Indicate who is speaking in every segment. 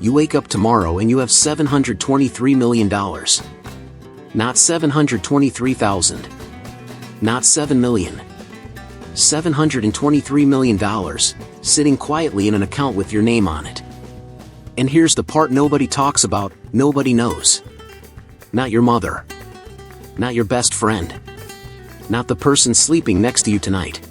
Speaker 1: You wake up tomorrow and you have $723 million. Not 723,000. Not 7 million. $723 million, sitting quietly in an account with your name on it. And here's the part nobody talks about, nobody knows. Not your mother. Not your best friend. Not the person sleeping next to you tonight.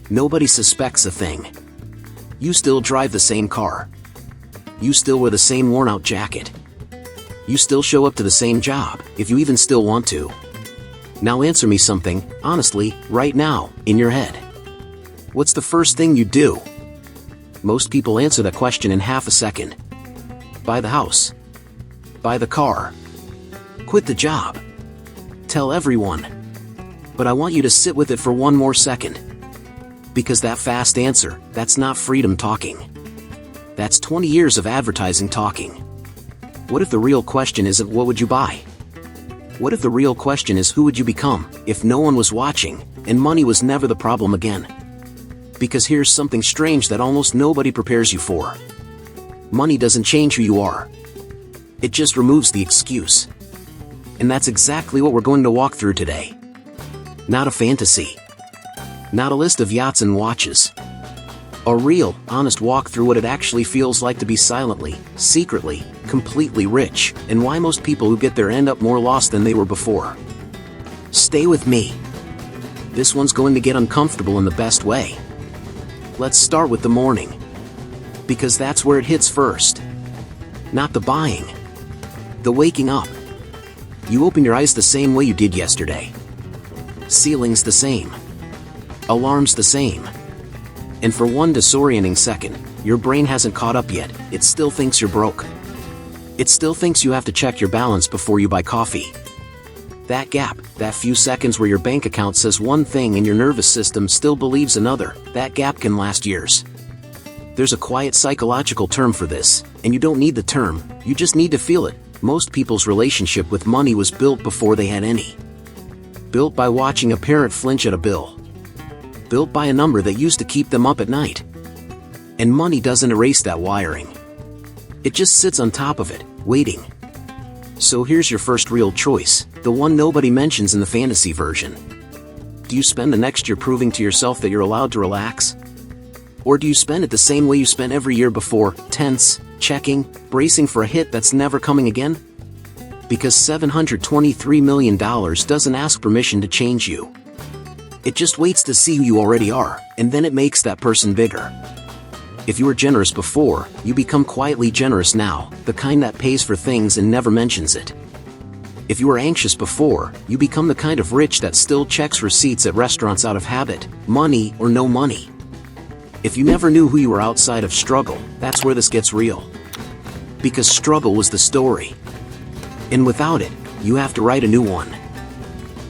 Speaker 1: Nobody suspects a thing. You still drive the same car. You still wear the same worn-out jacket. You still show up to the same job, if you even still want to. Now answer me something, honestly, right now, in your head. What's the first thing you do? Most people answer that question in half a second. Buy the house. Buy the car. Quit the job. Tell everyone. But I want you to sit with it for one more second. Because that fast answer, that's not freedom talking. That's 20 years of advertising talking. What if the real question isn't what would you buy? What if the real question is who would you become, if no one was watching, and money was never the problem again? Because here's something strange that almost nobody prepares you for. Money doesn't change who you are. It just removes the excuse. And that's exactly what we're going to walk through today. Not a fantasy. Not a list of yachts and watches. A real, honest walk through what it actually feels like to be silently, secretly, completely rich, and why most people who get there end up more lost than they were before. Stay with me. This one's going to get uncomfortable in the best way. Let's start with the morning. Because that's where it hits first. Not the buying. The waking up. You open your eyes the same way you did yesterday. Ceiling's the same. Alarm's the same. And for one disorienting second, your brain hasn't caught up yet, it still thinks you're broke. It still thinks you have to check your balance before you buy coffee. That gap, that few seconds where your bank account says one thing and your nervous system still believes another, that gap can last years. There's a quiet psychological term for this, and you don't need the term, you just need to feel it. Most people's relationship with money was built before they had any. Built by watching a parent flinch at a bill. Built by a number that used to keep them up at night. And money doesn't erase that wiring. It just sits on top of it, waiting. So here's your first real choice, the one nobody mentions in the fantasy version. Do you spend the next year proving to yourself that you're allowed to relax? Or do you spend it the same way you spent every year before, tense, checking, bracing for a hit that's never coming again? Because $723 million doesn't ask permission to change you. It just waits to see who you already are, and then it makes that person bigger. If you were generous before, you become quietly generous now, the kind that pays for things and never mentions it. If you were anxious before, you become the kind of rich that still checks receipts at restaurants out of habit, money or no money. If you never knew who you were outside of struggle, that's where this gets real. Because struggle was the story. And without it, you have to write a new one.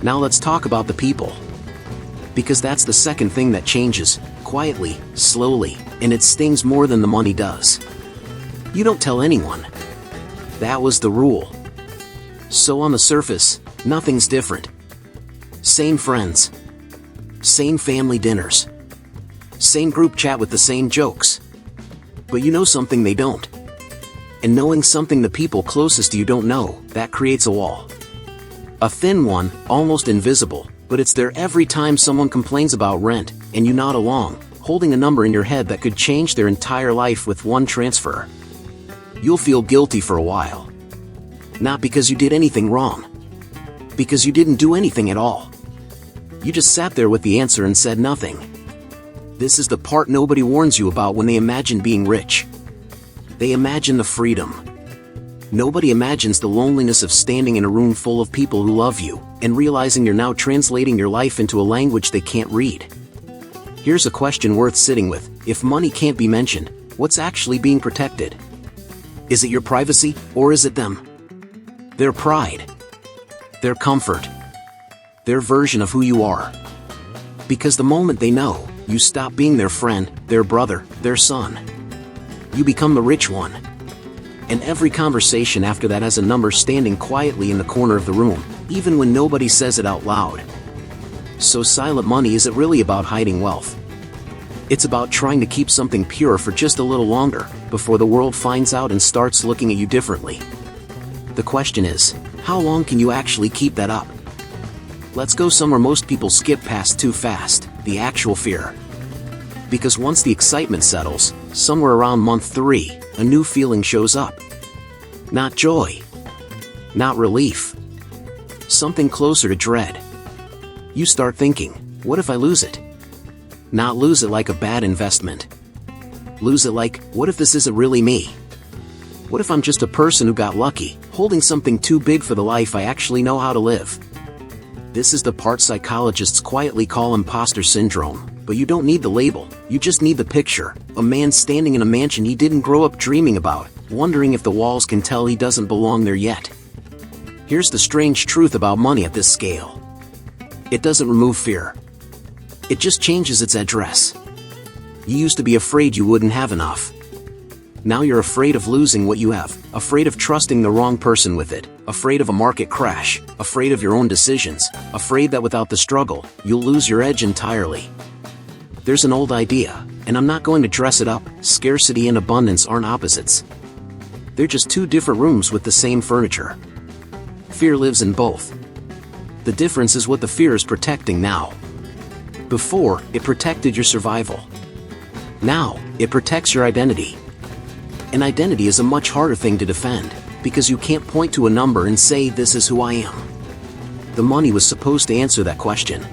Speaker 1: Now let's talk about the people. Because that's the second thing that changes, quietly, slowly, and it stings more than the money does. You don't tell anyone. That was the rule. So on the surface, nothing's different. Same friends. Same family dinners. Same group chat with the same jokes. But you know something they don't. And knowing something the people closest to you don't know, that creates a wall. A thin one, almost invisible, but it's there every time someone complains about rent, and you nod along, holding a number in your head that could change their entire life with one transfer. You'll feel guilty for a while. Not because you did anything wrong. Because you didn't do anything at all. You just sat there with the answer and said nothing. This is the part nobody warns you about when they imagine being rich. They imagine the freedom. Nobody imagines the loneliness of standing in a room full of people who love you, and realizing you're now translating your life into a language they can't read. Here's a question worth sitting with. If money can't be mentioned, what's actually being protected? Is it your privacy, or is it them? Their pride. Their comfort. Their version of who you are. Because the moment they know, you stop being their friend, their brother, their son. You become the rich one. And every conversation after that has a number standing quietly in the corner of the room, even when nobody says it out loud. So silent money isn't really about hiding wealth. It's about trying to keep something pure for just a little longer, before the world finds out and starts looking at you differently. The question is, how long can you actually keep that up? Let's go somewhere most people skip past too fast, the actual fear. Because once the excitement settles, somewhere around month 3, a new feeling shows up. Not joy. Not relief. Something closer to dread. You start thinking, what if I lose it? Not lose it like a bad investment. Lose it like, what if this isn't really me? What if I'm just a person who got lucky, holding something too big for the life I actually know how to live? This is the part psychologists quietly call imposter syndrome, but you don't need the label, you just need the picture. A man standing in a mansion he didn't grow up dreaming about, wondering if the walls can tell he doesn't belong there yet. Here's the strange truth about money at this scale. It doesn't remove fear. It just changes its address. You used to be afraid you wouldn't have enough. Now you're afraid of losing what you have, afraid of trusting the wrong person with it, afraid of a market crash, afraid of your own decisions, afraid that without the struggle, you'll lose your edge entirely. There's an old idea, and I'm not going to dress it up, scarcity and abundance aren't opposites. They're just two different rooms with the same furniture. Fear lives in both. The difference is what the fear is protecting now. Before, it protected your survival. Now, it protects your identity. An identity is a much harder thing to defend, because you can't point to a number and say, this is who I am. The money was supposed to answer that question.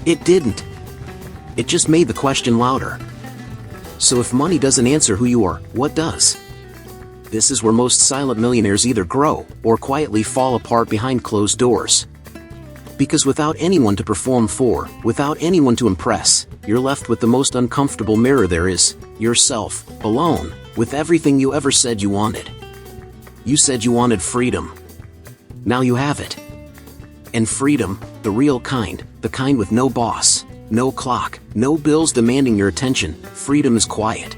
Speaker 1: It didn't. It just made the question louder. So if money doesn't answer who you are, what does? This is where most silent millionaires either grow, or quietly fall apart behind closed doors. Because without anyone to perform for, without anyone to impress, you're left with the most uncomfortable mirror there is, yourself, alone, with everything you ever said you wanted. You said you wanted freedom. Now you have it. And freedom, the real kind, the kind with no boss, no clock, no bills demanding your attention, freedom is quiet.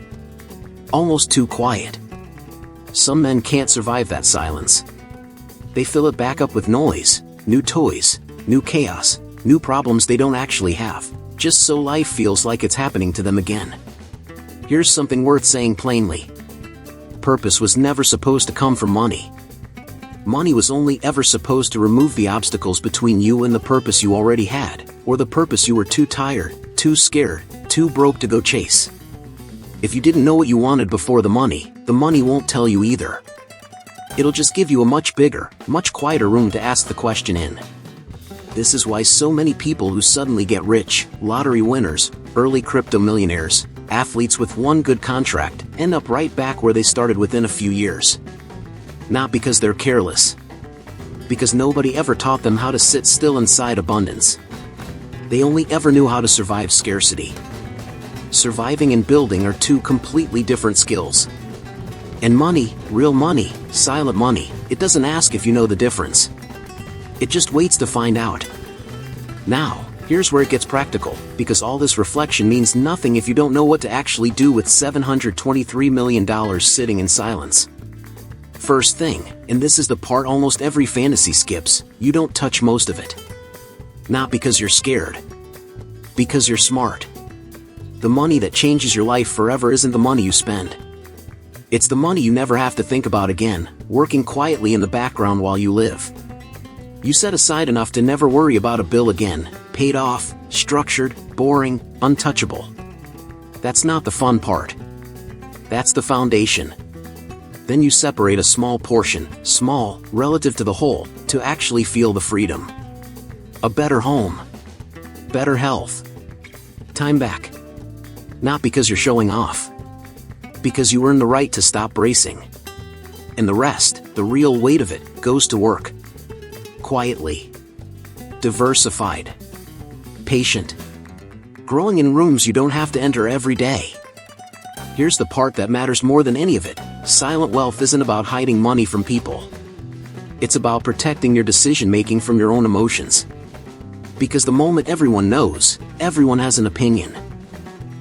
Speaker 1: Almost too quiet. Some men can't survive that silence. They fill it back up with noise, new toys, new chaos, new problems they don't actually have, just so life feels like it's happening to them again. Here's something worth saying plainly. Purpose was never supposed to come from money. Money was only ever supposed to remove the obstacles between you and the purpose you already had, or the purpose you were too tired, too scared, too broke to go chase. If you didn't know what you wanted before the money won't tell you either. It'll just give you a much bigger, much quieter room to ask the question in. This is why so many people who suddenly get rich, lottery winners, early crypto millionaires, athletes with one good contract, end up right back where they started within a few years. Not because they're careless. Because nobody ever taught them how to sit still inside abundance. They only ever knew how to survive scarcity. Surviving and building are two completely different skills. And money, real money, silent money, it doesn't ask if you know the difference. It just waits to find out. Now, here's where it gets practical, because all this reflection means nothing if you don't know what to actually do with $723 million sitting in silence. First thing, and this is the part almost every fantasy skips, you don't touch most of it. Not because you're scared. Because you're smart. The money that changes your life forever isn't the money you spend. It's the money you never have to think about again, working quietly in the background while you live. You set aside enough to never worry about a bill again, paid off, structured, boring, untouchable. That's not the fun part. That's the foundation. Then you separate a small portion, small, relative to the whole, to actually feel the freedom. A better home. Better health. Time back. Not because you're showing off. Because you earn the right to stop bracing. And the rest, the real weight of it, goes to work. Quietly. Diversified. Patient. Growing in rooms you don't have to enter every day. Here's the part that matters more than any of it. Silent wealth isn't about hiding money from people. It's about protecting your decision-making from your own emotions. Because the moment everyone knows, everyone has an opinion.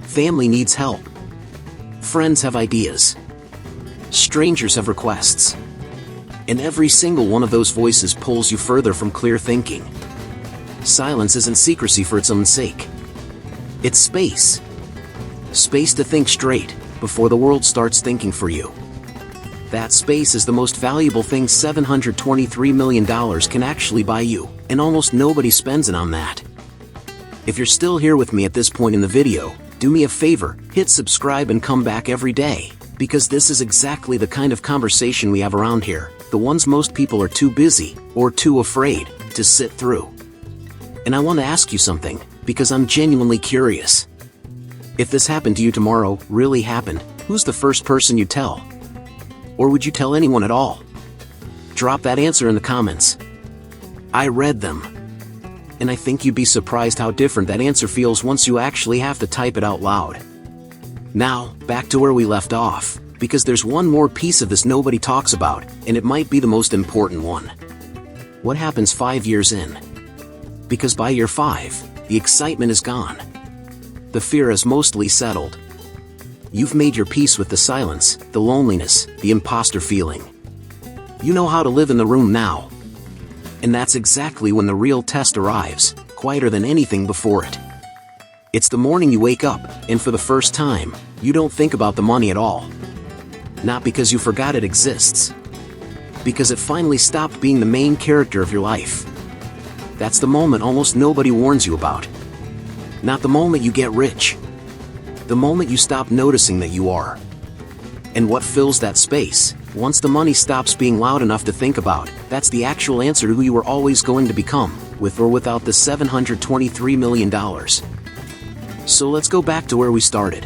Speaker 1: Family needs help. Friends have ideas. Strangers have requests. And every single one of those voices pulls you further from clear thinking. Silence isn't secrecy for its own sake. It's space. Space to think straight, before the world starts thinking for you. That space is the most valuable thing $723 million can actually buy you, and almost nobody spends it on that. If you're still here with me at this point in the video, do me a favor, hit subscribe and come back every day, because this is exactly the kind of conversation we have around here, the ones most people are too busy, or too afraid, to sit through. And I want to ask you something, because I'm genuinely curious. If this happened to you tomorrow, really happened, who's the first person you'd tell? Or would you tell anyone at all? Drop that answer in the comments. I read them. And I think you'd be surprised how different that answer feels once you actually have to type it out loud. Now, back to where we left off, because there's one more piece of this nobody talks about, and it might be the most important one. What happens 5 years in? Because by year 5, the excitement is gone. The fear is mostly settled. You've made your peace with the silence, the loneliness, the imposter feeling. You know how to live in the room now. And that's exactly when the real test arrives, quieter than anything before it. It's the morning you wake up, and for the first time, you don't think about the money at all. Not because you forgot it exists. Because it finally stopped being the main character of your life. That's the moment almost nobody warns you about. Not the moment you get rich. The moment you stop noticing that you are. And what fills that space, once the money stops being loud enough to think about, that's the actual answer to who you were always going to become, with or without the $723 million. So let's go back to where we started.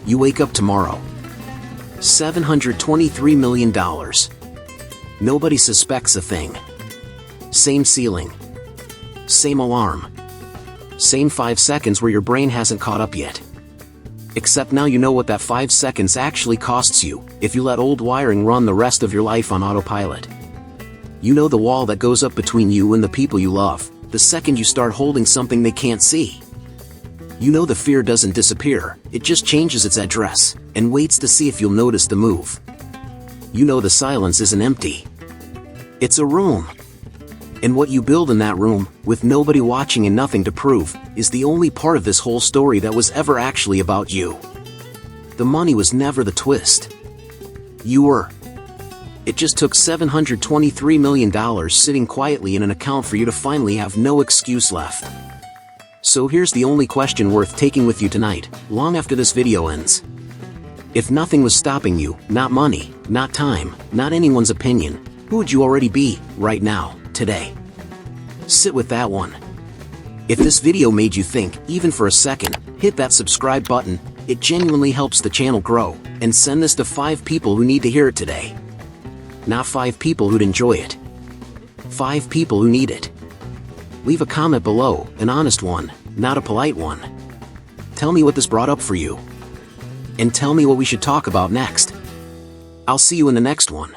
Speaker 1: You wake up tomorrow. $723 million. Nobody suspects a thing. Same ceiling. Same alarm. Same 5 seconds where your brain hasn't caught up yet. Except now you know what that 5 seconds actually costs you, if you let old wiring run the rest of your life on autopilot. You know the wall that goes up between you and the people you love, the second you start holding something they can't see. You know the fear doesn't disappear, it just changes its address, and waits to see if you'll notice the move. You know the silence isn't empty. It's a room. And what you build in that room, with nobody watching and nothing to prove, is the only part of this whole story that was ever actually about you. The money was never the twist. You were. It just took $723 million sitting quietly in an account for you to finally have no excuse left. So here's the only question worth taking with you tonight, long after this video ends. If nothing was stopping you, not money, not time, not anyone's opinion, who would you already be, right now, today? Sit with that one. If this video made you think, even for a second, hit that subscribe button, it genuinely helps the channel grow, and send this to 5 people who need to hear it today. Not 5 people who'd enjoy it. 5 people who need it. Leave a comment below, an honest one, not a polite one. Tell me what this brought up for you. And tell me what we should talk about next. I'll see you in the next one.